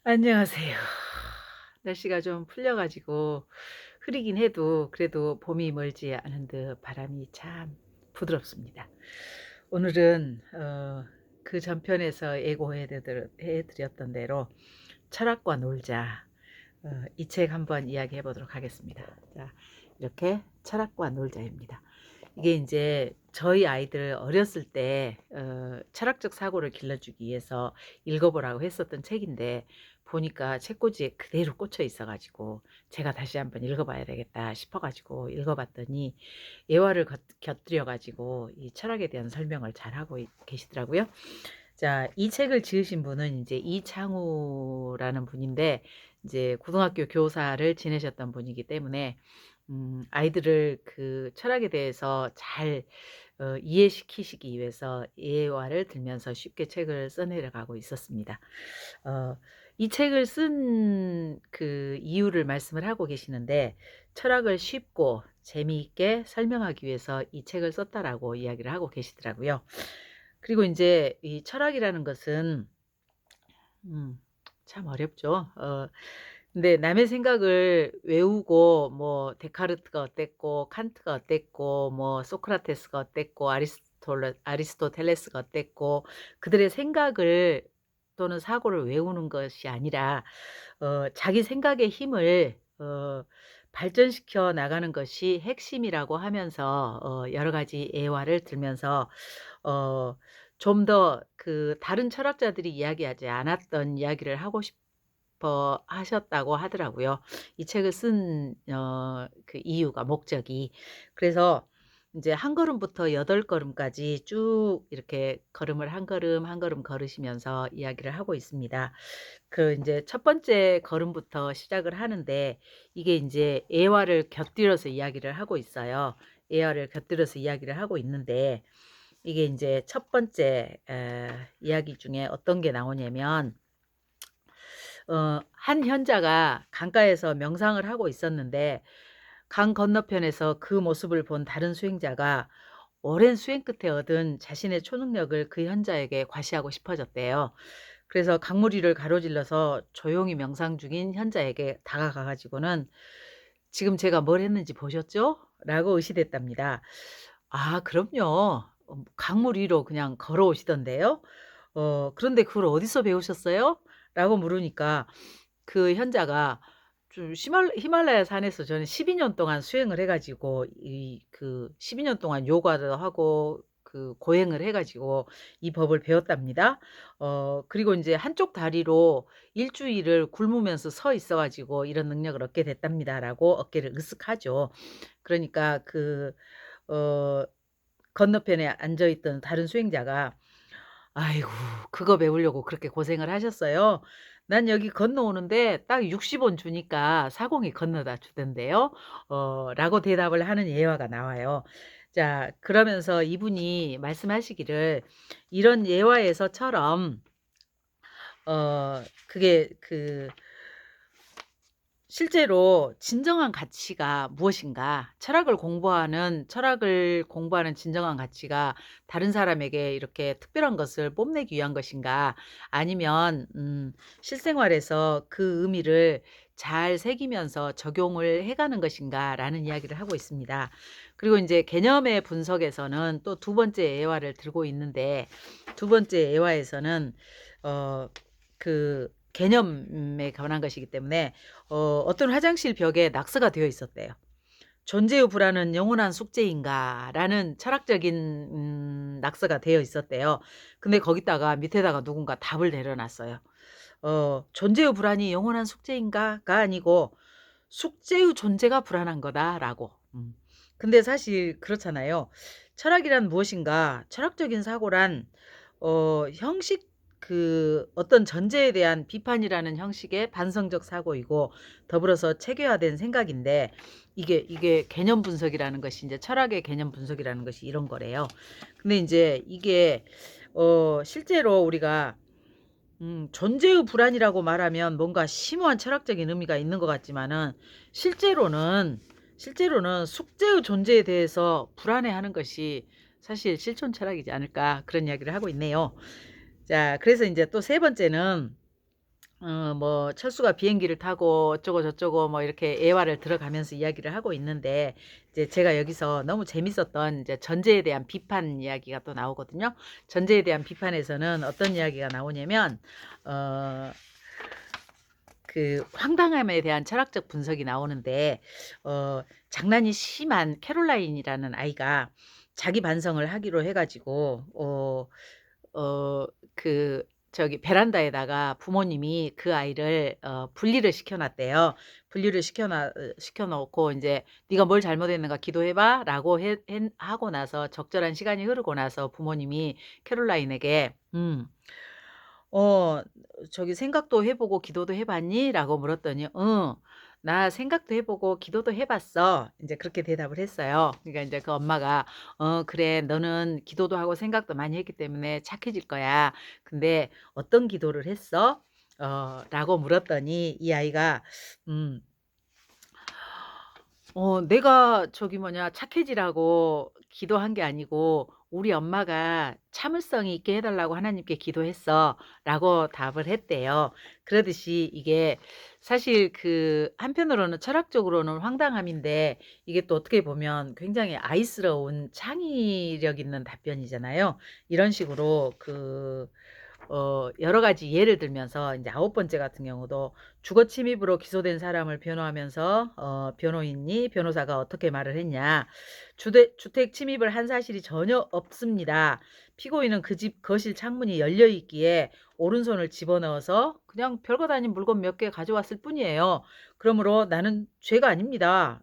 안녕하세요. 날씨가 좀 풀려 가지고 흐리긴 해도 그래도 봄이 멀지 않은 듯 바람이 참 부드럽습니다. 오늘은 그 전편에서 해 드렸던 대로 철학과 놀자, 이 책 한번 이야기해 보도록 하겠습니다. 자, 이렇게 철학과 놀자입니다. 이게 이제 저희 아이들 어렸을 때 철학적 사고를 길러주기 위해서 읽어 보라고 했었던 책인데, 보니까 책꽂이에 그대로 꽂혀 있어 가지고 제가 다시 한번 읽어 봐야 되겠다 싶어 가지고 읽어 봤더니 예화를 곁들여 가지고 이 철학에 대한 설명을 잘하고 계시더라고요. 자, 이 책을 지으신 분은 이제 이창우라는 분인데, 이제 고등학교 교사를 지내셨던 분이기 때문에 아이들을 그 철학에 대해서 잘 이해시키시기 위해서 예화를 들면서 쉽게 책을 써 내려가고 있었습니다. 어 이 책을 쓴 그 이유를 말씀을 하고 계시는데, 철학을 쉽고 재미있게 설명하기 위해서 이 책을 썼다라고 이야기를 하고 계시더라고요. 그리고 인제 이 철학이라는 것은 음 참 어렵죠. 근데 남의 생각을 외우고 뭐 데카르트가 어땠고 칸트가 어땠고 뭐 소크라테스가 어땠고 아리스토텔레스가 어땠고, 그들의 생각을 또는 사고를 외우는 것이 아니라 자기 생각의 힘을 발전시켜 나가는 것이 핵심이라고 하면서 여러 가지 예화를 들면서 어 좀 더 그 다른 철학자들이 이야기하지 않았던 이야기를 하고 싶어 하셨다고 하더라고요. 이 책을 쓴 그 이유가, 목적이. 그래서 인제 한 걸음부터 8걸음까지 쭉 이렇게 걸음을 한 걸음 한 걸음 걸으시면서 이야기를 하고 있습니다. 그 인제 첫 번째 걸음부터 시작을 하는데, 이게 인제 예화를 곁들여서 이야기를 하고 있어요. 예화를 곁들여서 이야기를 하고 있는데, 이게 인제 첫 번째 이야기 중에 어떤 게 나오냐면, 한 현자가 강가에서 명상을 하고 있었는데, 강 건너편에서 그 모습을 본 다른 수행자가 오랜 수행 끝에 얻은 자신의 초능력을 그 현자에게 과시하고 싶어졌대요. 그래서 강무리를 가로질러서 조용히 명상 중인 현자에게 다가가 가지고는 "지금 제가 뭘 했는지 보셨죠?" 라고 의시됐답니다. "아 그럼요." 강물 위로 그냥 걸어오시던데요. 그런데 "그걸 어디서 배우셨어요?" 라고 물으니까 그 현자가 좀 히말라야 산에서 저는 12년 동안 수행을 해 가지고 이 그 12년 동안 요가도 하고 그 고행을 해 가지고 이 법을 배웠답니다. 그리고 인제 한쪽 다리로 일 주일을 굶으면서 서 있어 가지고 이런 능력을 얻게 됐답니다라고 어깨를 으쓱하죠. 그러니까 어 건너편에 앉아 있던 다른 수행자가 "아이고 그거 배우려고 그렇게 고생을 하셨어요? 난 여기 건너오는데 딱 60원 주니까 사공이 건너다 주던데요." 라고 대답을 하는 예화가 나와요. 자, 그러면서 이분이 말씀하시기를, 이런 예화에서처럼 그게 실제로 진정한 가치가 무엇인가? 철학을 공부하는 진정한 가치가 다른 사람에게 이렇게 특별한 것을 뽐내기 위한 것인가? 아니면 실생활에서 그 의미를 잘 새기면서 적용을 해 가는 것인가라는 이야기를 하고 있습니다. 그리고 인제 개념의 분석에서는 또 두 번째 예화를 들고 있는데, 두 번째 예화에서는 개념에 관한 것이기 때문에 어떤 화장실 벽에 낙서가 되어 있었대요. "존재의 불안은 영원한 숙제인가?"라는 철학적인 낙서가 되어 있었대요. 근데 거기다가 밑에다가 누군가 답을 내려 놨어요. "존재의 불안이 영원한 숙제인가?"가 아니고 "숙제의 존재가 불안한 거다."라고. 근데 사실 그렇잖아요. 철학이란 무엇인가? 철학적인 사고란 형식, 어떤 전제에 대한 비판이라는 형식의 반성적 사고이고, 더불어서 체계화된 생각인데, 이게 개념 분석이라는 것이, 인제 철학의 개념 분석이라는 것이 이런 거래요. 근데 인제 이게 실제로 우리가 존재의 불안이라고 말하면 뭔가 심오한 철학적인 의미가 있는 것 같지만은, 실제로는 숙제의 존재에 대해서 불안해하는 것이 사실 실존 철학이지 않을까, 그런 이야기를 하고 있네요. 자, 그래서 인제 또 세 번째는 뭐 철수가 비행기를 타고 어쩌고 저쩌고 뭐 이렇게 애화를 들어가면서 이야기를 하고 있는데, 이제 제가 여기서 너무 재밌었던 이제 전제에 대한 비판 이야기가 또 나오거든요. 전제에 대한 비판에서는 어떤 이야기가 나오냐면, 어, 그 황당함에 대한 철학적 분석이 나오는데, 장난이 심한 캐롤라인이라는 아이가 자기 반성을 하기로 해가지고, 그 저기 베란다에다가 부모님이 그 아이를 분리를 시켜놨대요. 분리를 시켜놓고 이제 네가 뭘 잘못했는가 기도해봐라고 하고 나서, 적절한 시간이 흐르고 나서 부모님이 캐롤라인에게 어 저기 "생각도 해 보고 기도도 해 봤니?"라고 물었더니 "응. 나 생각도 해 보고 기도도 해 봤어." 인제 그렇게 대답을 했어요. 그러니까 인제 그 엄마가 그래. 너는 기도도 하고 생각도 많이 했기 때문에 착해질 거야. 근데 어떤 기도를 했어?" 라고 물었더니 이 아이가 음 내가 저기 뭐냐 착해지라고 기도한 게 아니고 우리 엄마가 참을성이 있게 해 달라고 하나님께 기도했어."라고 답을 했대요. 그러듯이 이게 사실 그 한편으로는 철학적으로는 황당함인데, 이게 또 어떻게 보면 굉장히 아이스러운 창의력 있는 답변이잖아요. 이런 식으로 여러 가지 예를 들면서 인제 아홉 번째 같은 경우도 주거 침입으로 기소된 사람을 변호하면서 변호인이 변호사가 어떻게 말을 했냐. 주택 침입을 한 사실이 전혀 없습니다. 피고인은 그 집 거실 창문이 열려 있기에 오른손을 집어넣어서 그냥 별것 아닌 물건 몇 개 가져왔을 뿐이에요. 그러므로 나는 죄가 아닙니다.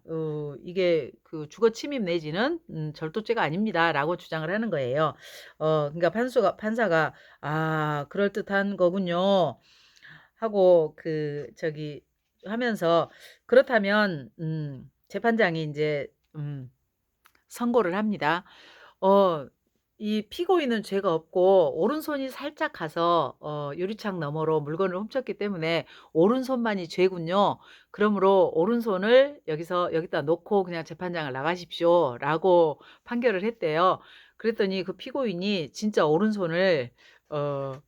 이게 그 주거 침입 내지는 절도죄가 아닙니다라고 주장을 하는 거예요. 그러니까 판사가 "아 그럴듯한 거군요." 하고 저기 하면서, 그렇다면 재판장이 인제 선고를 합니다. 어 이 피고인은 죄가 없고 오른손이 살짝 가서 유리창 너머로 물건을 훔쳤기 때문에 오른손만이 죄군요. 그러므로 오른손을 여기다 놓고 그냥 재판장을 나가십시오라고 판결을 했대요. 그랬더니 그 피고인이 진짜 오른손을 어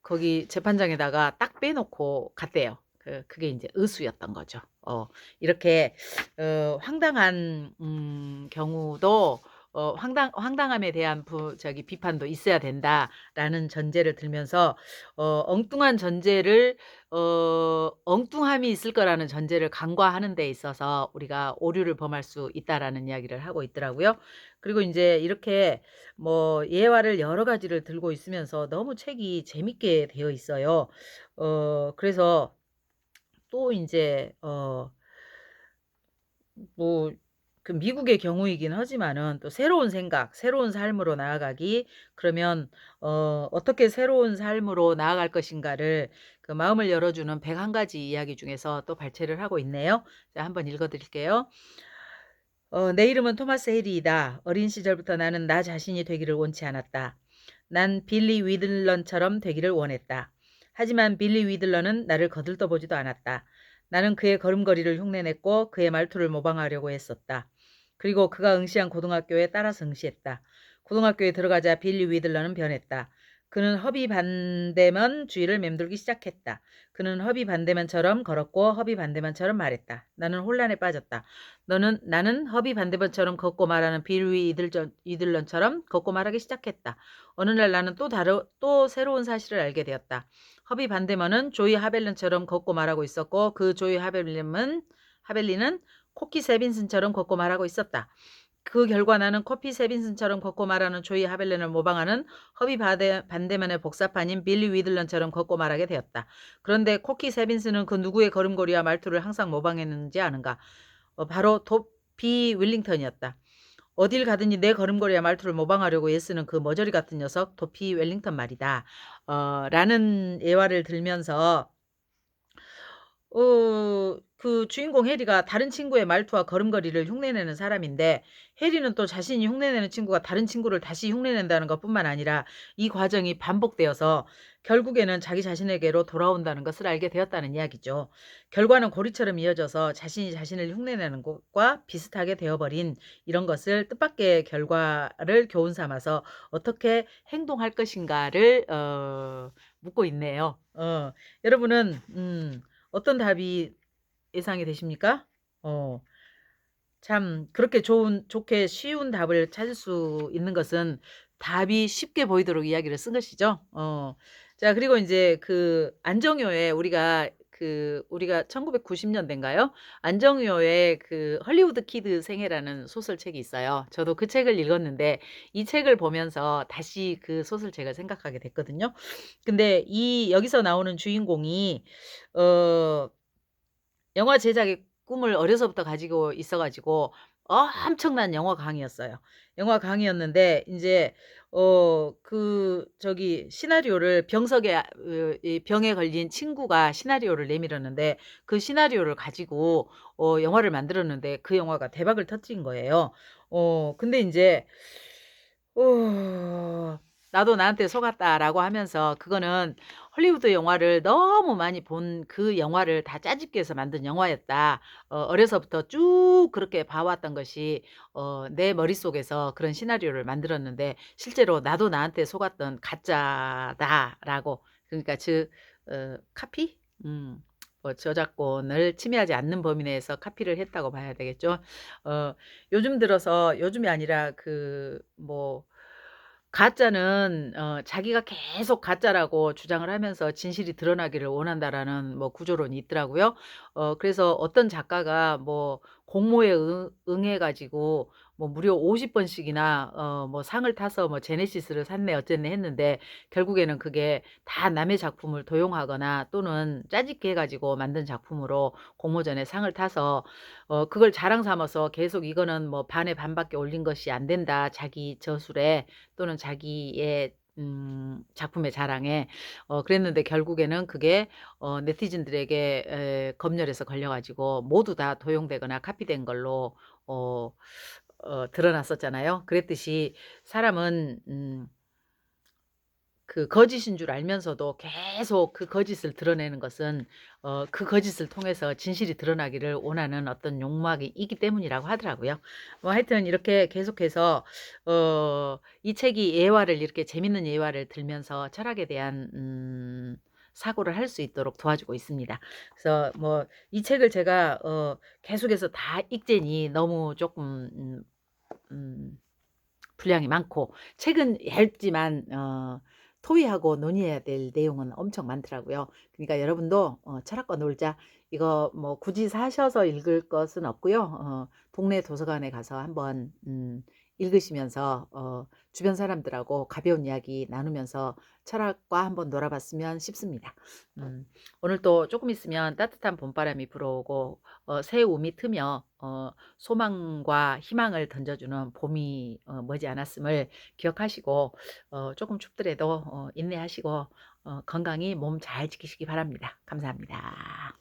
거기 재판장에다가 딱 빼놓고 갔대요. 그게 인제 의수였던 거죠. 이렇게 황당한 경우도 황당함에 대한 비판도 있어야 된다라는 전제를 들면서, 엉뚱한 전제를 엉뚱함이 있을 거라는 전제를 간과하는 데 있어서 우리가 오류를 범할 수 있다라는 이야기를 하고 있더라고요. 그리고 인제 이렇게 뭐 예화를 여러 가지를 들고 있으면서 너무 책이 재밌게 되어 있어요. 그래서 또 인제 뭐 그 미국의 경우이긴 하지만은, 또 새로운 생각, 새로운 삶으로 나아가기, 그러면 어떻게 새로운 삶으로 나아갈 것인가를 그 마음을 열어주는 101 가지 이야기 중에서 또 발췌를 하고 있네요. 자, 한번 읽어 드릴게요. "내 이름은 토마스 해리이다. 어린 시절부터 나는 나 자신이 되기를 원치 않았다. 난 빌리 위들런처럼 되기를 원했다. 하지만 빌리 위들런은 나를 거들떠보지도 않았다. 나는 그의 걸음걸이를 흉내냈고 그의 말투를 모방하려고 했었다. 그리고 그가 응시한 고등학교에 따라서 응시했다. 고등학교에 들어가자 빌리 위들런은 변했다. 그는 허비 반대면 주위를 맴돌기 시작했다. 그는 허비 반대면처럼 걸었고 허비 반대면처럼 말했다. 나는 혼란에 빠졌다. 나는 허비 반대면처럼 걷고 말하는 빌리 이들런처럼 걷고 말하기 시작했다. 어느 날 나는 또 새로운 사실을 알게 되었다. 허비 반대먼은 조이 하벨린처럼 걷고 말하고 있었고, 그 조이 하벨린은 코키 세빈슨처럼 걷고 말하고 있었다. 그 결과 나는 코피 세빈슨처럼 걷고 말하는 조이 하벨린을 모방하는 허비 반대면의 복사판인 빌리 위들런처럼 걷고 말하게 되었다. 그런데 코키 세빈슨은 그 누구의 걸음걸이와 말투를 항상 모방했는지 아는가? 바로 도피 윌링턴이었다. 어딜 가든지 내 걸음걸이와 말투를 모방하려고 애쓰는 그 머저리 같은 녀석 도피 웰링턴 말이다. 라는 예화를 들면서 그 주인공 해리가 다른 친구의 말투와 걸음걸이를 흉내내는 사람인데, 해리는 또 자신이 흉내내는 친구가 다른 친구를 다시 흉내낸다는 것뿐만 아니라 이 과정이 반복되어서 결국에는 자기 자신에게로 돌아온다는 것을 알게 되었다는 이야기죠. 결과는 고리처럼 이어져서 자신이 자신을 흉내내는 것과 비슷하게 되어버린 이런 것을 뜻밖의 결과를 교훈 삼아서 어떻게 행동할 것인가를 묻고 있네요. 여러분은 어떤 답이 예상이 되십니까? 어. 참 그렇게 좋게 쉬운 답을 찾을 수 있는 것은 답이 쉽게 보이도록 이야기를 쓴 것이죠. 자, 그리고 인제 그 안정효의 우리가 1990 년대인가요? 안정효의 그 헐리우드 키드 생애라는 소설책이 있어요. 저도 그 책을 읽었는데 이 책을 보면서 다시 그 소설책을 생각하게 됐거든요. 근데 이 여기서 나오는 주인공이 어 영화 제작의 꿈을 어려서부터 가지고 있어 가지고 엄청난 영화 강의였어요. 영화 강의였는데 인제 저기 시나리오를 이 병에 걸린 친구가 시나리오를 내밀었는데 그 시나리오를 가지고 영화를 만들었는데 그 영화가 대박을 터뜨린 거예요. 근데 인제 어 '나도 나한테 속았다.'라고 하면서 그거는 헐리우드 영화를 너무 많이 본 그 영화를 다 짜집기 해서 만든 영화였다. 어려서부터 쭉 그렇게 봐 왔던 것이 내 머릿속에서 그런 시나리오를 만들었는데 실제로 '나도 나한테 속았던 가짜다.'라고, 그러니까 카피? 저작권을 침해하지 않는 범위 내에서 카피를 했다고 봐야 되겠죠. 어 요즘 들어서, 요즘이 아니라 가짜는 자기가 계속 가짜라고 주장을 하면서 진실이 드러나기를 원한다라는 구조론이 있더라고요. 그래서 어떤 작가가 공모에 응해 가지고 무려 50 번씩이나 상을 타서 제네시스를 샀네 어쨌네 했는데 결국에는 그게 다 남의 작품을 도용하거나 또는 짜집기 해 가지고 만든 작품으로 공모전에 상을 타서 그걸 자랑 삼아서 계속 이거는 반에 반밖에 올린 것이 안 된다, 자기 저술에 또는 자기의 작품의 자랑에. 그랬는데 결국에는 그게 네티즌들에게 검열해서 걸려 가지고 모두 다 도용되거나 카피된 걸로 어 드러났었잖아요. 그랬듯이 사람은 그 거짓인 줄 알면서도 계속 그 거짓을 드러내는 것은 그 거짓을 통해서 진실이 드러나기를 원하는 어떤 욕망이 있기 때문이라고 하더라고요. 하여튼 이렇게 계속해서 이 책이 예화를, 이렇게 재밌는 예화를 들면서 철학에 대한 사고를 할 수 있도록 도와주고 있습니다. 그래서 이 책을 제가 계속해서 다 읽자니 너무 조금 음 분량이 많고, 책은 얇지만 토의하고 논의해야 될 내용은 엄청 많더라고요. 그러니까 여러분도 '철학과 놀자.' 이거 굳이 사셔서 읽을 것은 없고요. 동네 도서관에 가서 한번 읽으시면서 주변 사람들하고 가벼운 이야기 나누면서 철학과 한번 놀아 봤으면 싶습니다. 오늘 또 조금 있으면 따뜻한 봄바람이 불어오고 새 움이 트며 소망과 희망을 던져주는 봄이 머지않았음을 기억하시고, 조금 춥더라도 인내하시고 건강히 몸 잘 지키시기 바랍니다. 감사합니다.